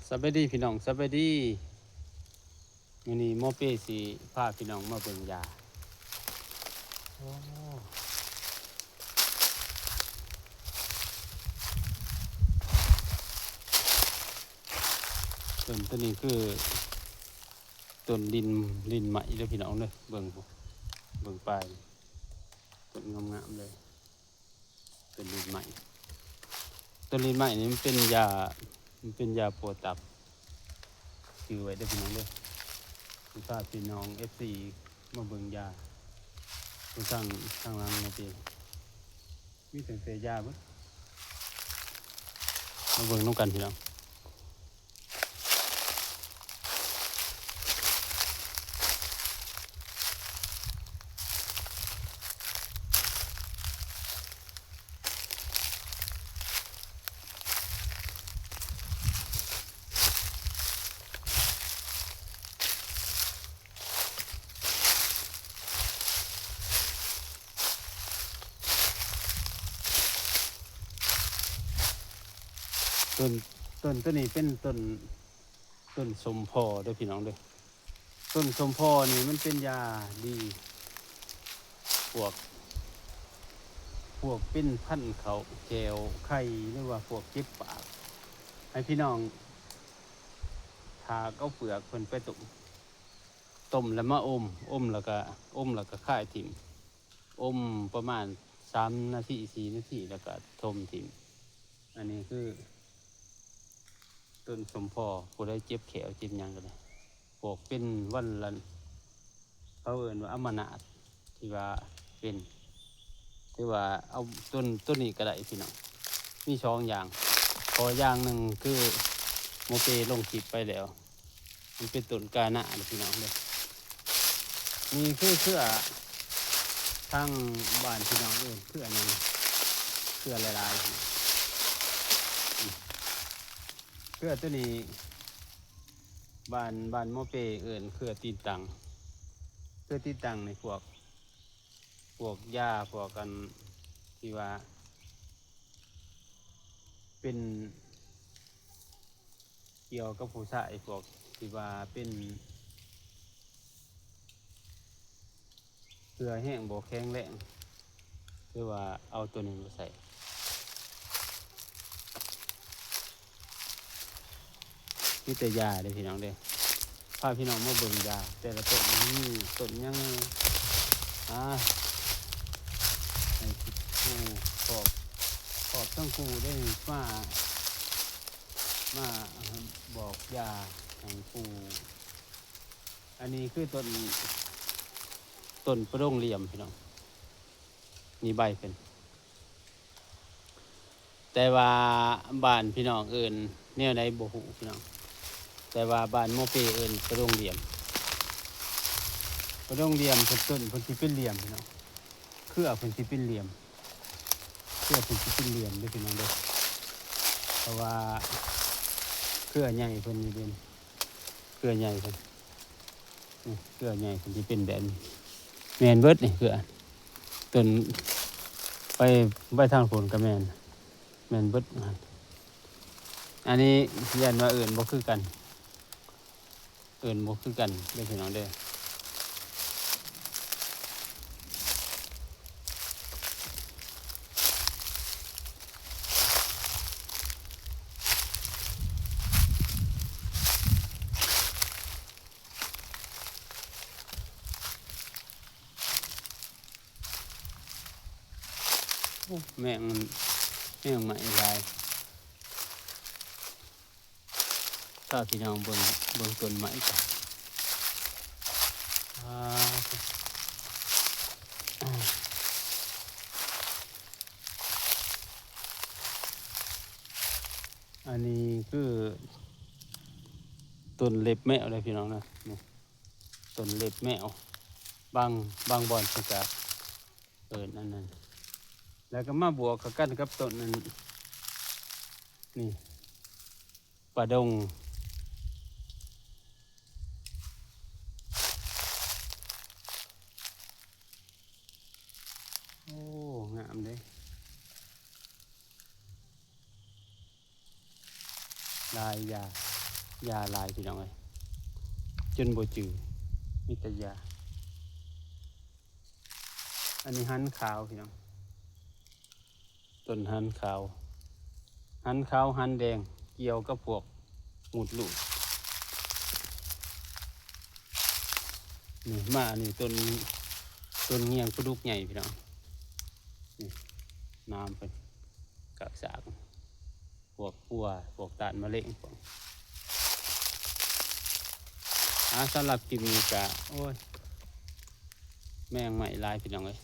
สบายดีพี่น้องสบายดีมื้อนี้หมอเป้สิพาพี่น้องมาเบิ่งยาโอ้ต้นนี้คือต้นดินใหม่เด้อพี่น้องเด้อเบิ่งพุ่นเบิ่งปลายต้นงามๆเลยต้นดินใหม่ต้นดินใหม่นี่มันเป็นยาปวดตับชื่อไว้เด้อพี่น้องเด้อสิพาพี่น้อง FC มาเบิ่งยาทางหลังหมอเป้มีแต่ยาเบิดมาเบิ่งนำกันพี่น้องต้นต้นนี้เป็นต้นสมพอเด้อพี่น้องเด้อต้นสมพอนี่มันเป็นยาดีพวกเป็นพันเขาแจวไข่หรือว่าพวกเจ็บปากให้พี่น้องทาเอาเปลือกเพิ่นไปต้มแล้วมาอมแล้วก็ค่ายถิ่มอมประมาณ3 นาที4 นาทีแล้วก็ทมถิ่มอันนี้คือต้นสมพอผู้ใดเจ็บแขวเจ็บหยังก็ได้พวกเป็นวันละเขาเอิ้นว่าอัมนาตที่ว่าเป็นที่ว่าเอาต้นนี้ก็ได้พี่น้องมี2 อย่างพออย่างหนึ่งคือโมเปลงคลิปไปแล้วมันเป็นต้นกาหน้าพี่น้องเลยมีคือเครือทางบ้านพี่น้องเครือนึงเครือหลายๆเครือตัวนี้บ้านโมเปเครือตีนตังเครือตีนตังในพวกหญ้าพวกกันที่ว่าเป็นเกี่ยวกับผู้ชายพวกที่ว่าเป็นเกลือแห้งบ่แข็งแรงคือว่าเอาตัวนี้มาใส่มีแต่ยาเด้พี่น้องเด้พาพี่น้องมาเบิ่งยาแต่ละต้นนี่ต้นยังให้ผู้ขอบทั้งผู้ได้มาบอกยาให้ผู้อันนี้คือต้นประดงเหลี่ยมพี่น้องนี่ใบเป็นแต่ว่าบ้านพี่น้องแนวไหนบ่ฮู้พี่น้องแต่ว่าบ้านโมเปประดงเหลี่ยมเพิ่นต้นเพิ่นสิเป็นเหลี่ยมพี่น้องเครือเพิ่นสิเป็นเหลี่ยมเด้อพี่น้องเด้อเพราะว่าเครือใหญ่เพิ่นนี่เป็นเครือใหญ่เพิ่นเครือใหญ่เพิ่นสิเป็นแบบนี้แม่นเบิดนี่เครือต้นไปทางฝนก็แม่นเบิดอันนี้ยันว่าบ่คือกันบ่คือกันเด้อพี่น้องเด้อแม่งใหม่หลายถ้าพี่น้องเบิ่งต้นไม้กันอันนี้คือต้นเล็บแมวเลยพี่น้องนะนี่ต้นเล็บแมวบางบอนสกัดนั่นแล้วก็มาบวกกันกับต้นนั้นนี่ปลาดงโอ้งามเลยลาย ยาลายพี่น้องเอ้ยจนบ่จืดมีแต่ยาอันนี้หันขาวพี่น้องต้นหันขาวหันแดงเกี่ยวกับพวกหมุดลูกนี่มานี่ต้นเงียงปลาดุกใหญ่พี่น้องนี่น้ำเป็นกากสากพวกปัวพวกตาลมะเร็งพวกสำหรับคลิปนี้กะโอ้ยแมงใหม่ลายพี่น้องเอ้ย